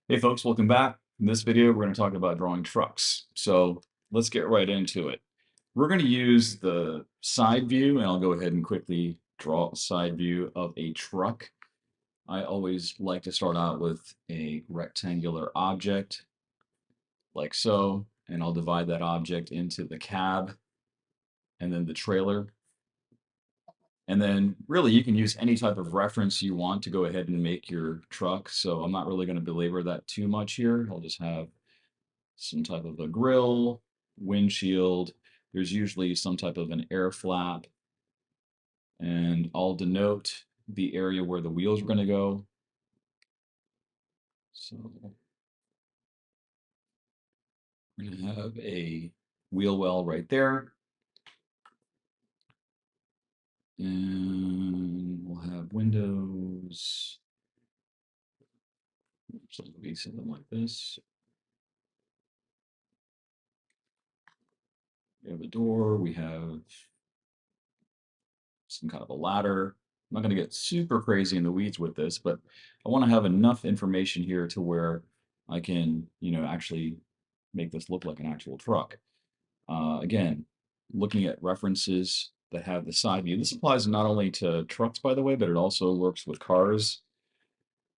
Hey folks, welcome back. In this video, we're going to talk about drawing trucks. So let's get right into it. We're going to use the side view, and I'll go ahead and quickly draw a side view of a truck. I always like to start out with a rectangular object, like so, and I'll divide that object into the cab and then the trailer. And then really you can use any type of reference you want to go ahead and make your truck. So I'm not really going to belabor that too much here. I'll just have some type of a grill, windshield. There's usually some type of an air flap, and I'll denote the area where the wheels are going to go. So we're going to have a wheel well right there, and we'll have windows. So it'll be something like this. We have a door. We have some kind of a ladder. I'm not going to get super crazy in the weeds with this, but I want to have enough information here to where I can, actually make this look like an actual truck. Again, looking at references that have the side view. This applies not only to trucks, by the way, but it also works with cars.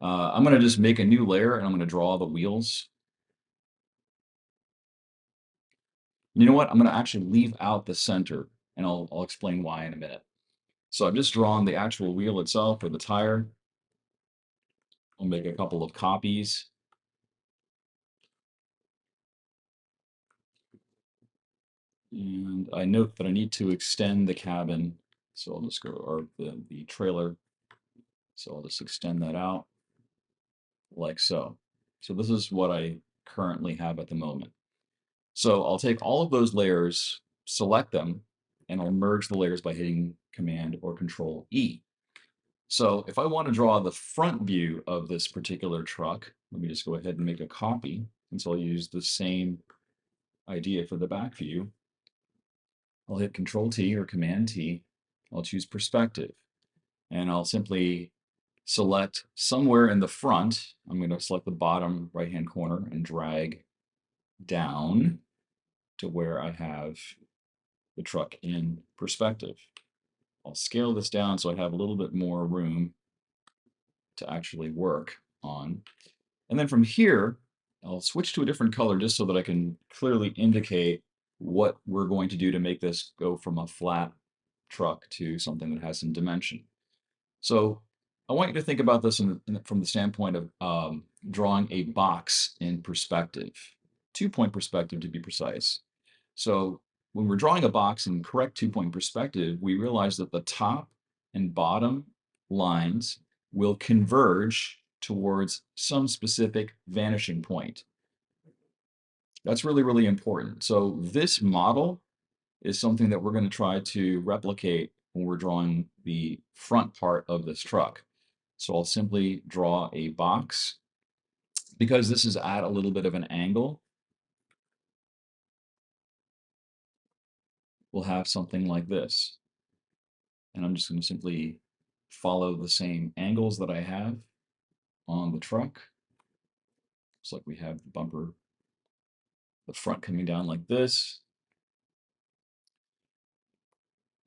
I'm going to just make a new layer and I'm going to draw the wheels. You know what? I'm going to actually leave out the center, and I'll explain why in a minute. So I've just drawn the actual wheel itself or the tire. I'll make a couple of copies. And I note that I need to extend the cabin. So I'll just go, or the trailer. So I'll just extend that out like so. So this is what I currently have at the moment. So I'll take all of those layers, select them, and I'll merge the layers by hitting Command or Control E. So if I want to draw the front view of this particular truck, let me just go ahead and make a copy. And so I'll use the same idea for the back view. I'll hit Control T or Command T. I'll choose perspective, and I'll simply select somewhere in the front. I'm going to select the bottom right-hand corner and drag down to where I have the truck in perspective. I'll scale this down so I have a little bit more room to actually work on. And then from here, I'll switch to a different color just so that I can clearly indicate what we're going to do to make this go from a flat truck to something that has some dimension. So I want you to think about this from the standpoint of drawing a box in perspective, 2-point perspective to be precise. So when we're drawing a box in correct 2-point perspective, we realize that the top and bottom lines will converge towards some specific vanishing point. That's really, really important. So this model is something that we're going to try to replicate when we're drawing the front part of this truck. So I'll simply draw a box. Because this is at a little bit of an angle, we'll have something like this. And I'm just going to simply follow the same angles that I have on the truck. Looks like we have the bumper, the front coming down like this.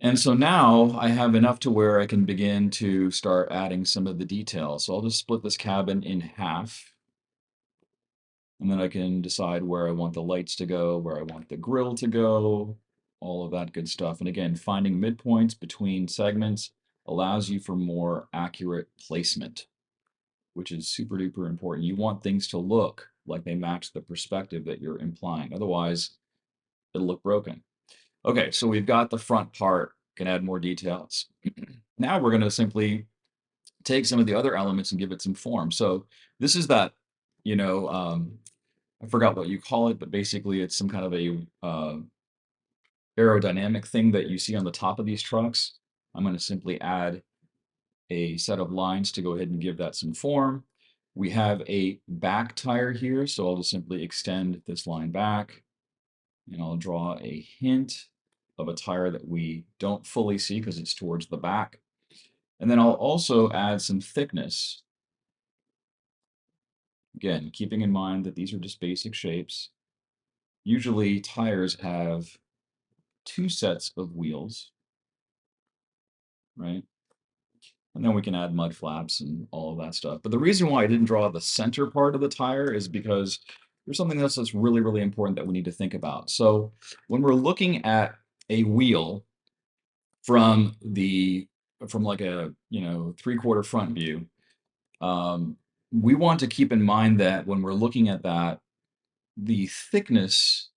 And so now I have enough to where I can begin to start adding some of the details. So I'll just split this cabin in half. And then I can decide where I want the lights to go, where I want the grill to go, all of that good stuff. And again, finding midpoints between segments allows you for more accurate placement, which is super duper important. You want things to look like they match the perspective that you're implying. Otherwise, it'll look broken. Okay, so we've got the front part, can add more details. Now we're going to simply take some of the other elements and give it some form. So this is that, you know, I forgot what you call it, but basically it's some kind of a aerodynamic thing that you see on the top of these trucks. I'm going to simply add a set of lines to go ahead and give that some form. We have a back tire here, so I'll just simply extend this line back, and I'll draw a hint of a tire that we don't fully see because it's towards the back. And then I'll also add some thickness Again, keeping in mind that these are just basic shapes. Usually tires have two sets of wheels, right? And then we can add mud flaps and all of that stuff. But the reason why I didn't draw the center part of the tire is because there's something else that's really, really important that we need to think about. So when we're looking at a wheel from like a, 3/4 front view, um, we want to keep in mind that when we're looking at that, the thickness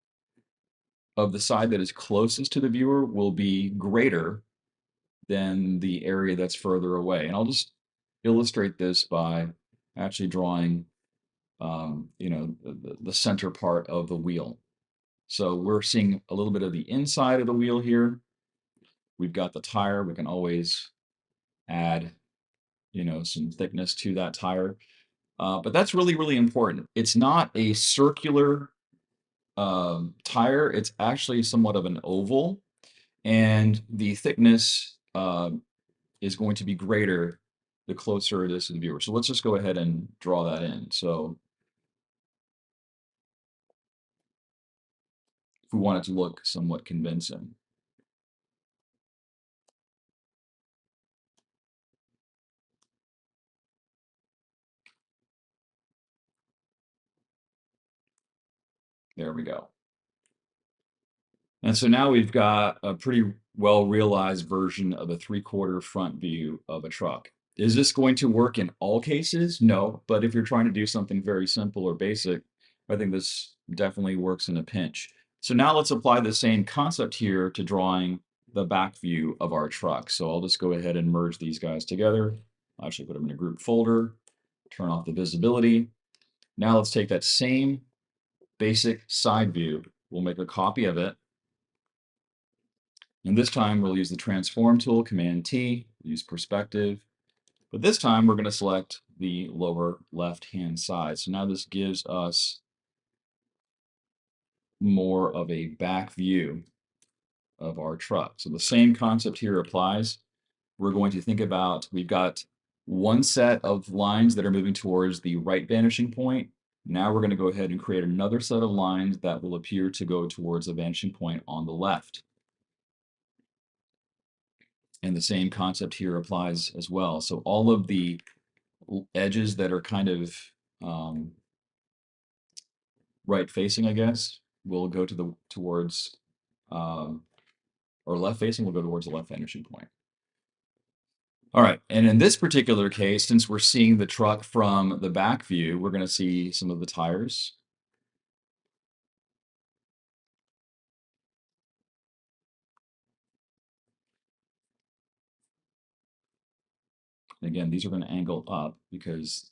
of the side that is closest to the viewer will be greater than the area that's further away. And I'll just illustrate this by actually drawing, the center part of the wheel. So we're seeing a little bit of the inside of the wheel here. We've got the tire. We can always add, some thickness to that tire. But that's really, really important. It's not a circular tire. It's actually somewhat of an oval, and the thickness is going to be greater the closer it is to the viewer. So let's just go ahead and draw that in. So if we want it to look somewhat convincing. There we go. And so now we've got a pretty well realized version of a 3/4 front view of a truck. Is this going to work in all cases? No, but if you're trying to do something very simple or basic, I think this definitely works in a pinch. So now let's apply the same concept here to drawing the back view of our truck. So I'll just go ahead and merge these guys together. I'll actually put them in a group folder, turn off the visibility. Now let's take that same basic side view. We'll make a copy of it. And this time we'll use the transform tool, Command T, use perspective. But this time we're going to select the lower left-hand side. So now this gives us more of a back view of our truck. So the same concept here applies. We're going to think about, we've got one set of lines that are moving towards the right vanishing point. Now we're going to go ahead and create another set of lines that will appear to go towards a vanishing point on the left. And the same concept here applies as well. So all of the edges that are kind of right facing, I guess, will go towards um, or left facing will go towards the left vanishing point. All right, and in this particular case, since we're seeing the truck from the back view, we're going to see some of the tires. And again, these are going to angle up because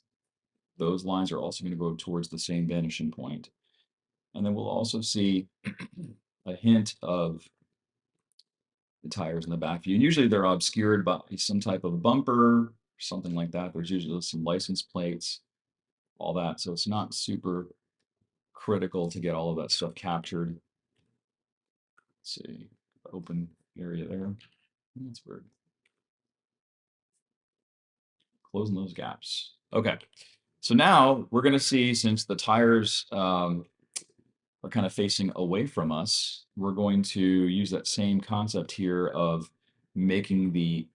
those lines are also going to go towards the same vanishing point. And then we'll also see a hint of the tires in the back view. And usually they're obscured by some type of bumper, something like that. There's usually some license plates, all that. So it's not super critical to get all of that stuff captured. Let's see, open area there. That's weird. Closing those gaps. Okay. So now we're going to see, since the tires are kind of facing away from us, we're going to use that same concept here of making the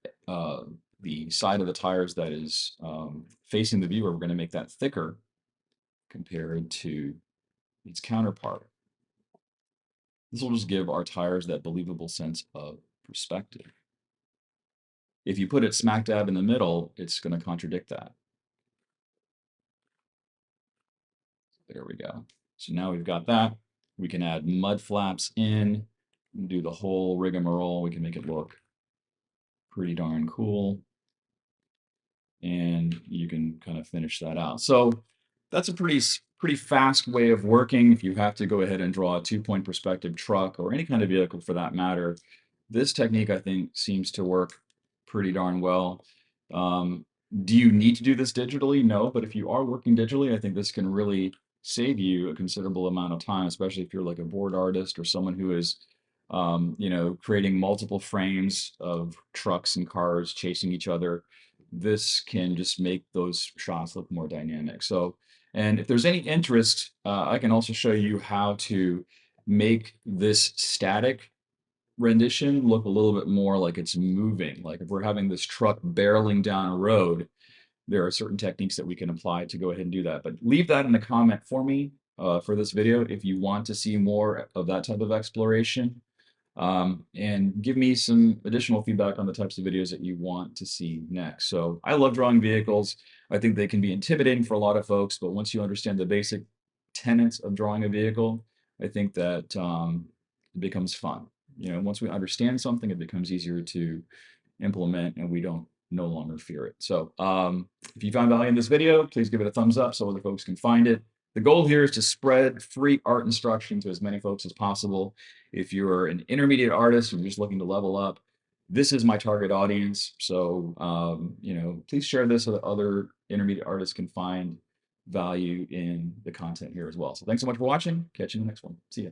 side of the tires that is facing the viewer, we're going to make that thicker compared to its counterpart. This will just give our tires that believable sense of perspective. If you put it smack dab in the middle, it's going to contradict that. There we go. So now we've got that. We can add mud flaps in, do the whole rigmarole. We can make it look pretty darn cool. And you can kind of finish that out. So that's a pretty fast way of working. If you have to go ahead and draw a 2-point perspective truck or any kind of vehicle for that matter, this technique, I think, seems to work pretty darn well. Do you need to do this digitally? No, but if you are working digitally, I think this can really save you a considerable amount of time, especially if you're like a board artist or someone who is, creating multiple frames of trucks and cars chasing each other. this can just make those shots look more dynamic. So, and if there's any interest, I can also show you how to make this static rendition look a little bit more like it's moving. Like if we're having this truck barreling down a road, there are certain techniques that we can apply to go ahead and do that. But leave that in the comment for me for this video if you want to see more of that type of exploration. And give me some additional feedback on the types of videos that you want to see next. So I love drawing vehicles. I think they can be intimidating for a lot of folks, but once you understand the basic tenets of drawing a vehicle, I think that it becomes fun. You know, once we understand something, it becomes easier to implement and we don't no longer fear it. So if you found value in this video, please give it a thumbs up so other folks can find it. The goal here is to spread free art instruction to as many folks as possible. If you're an intermediate artist and you're just looking to level up, this is my target audience. So, you know, please share this so that other intermediate artists can find value in the content here as well. So thanks so much for watching. Catch you in the next one. See ya.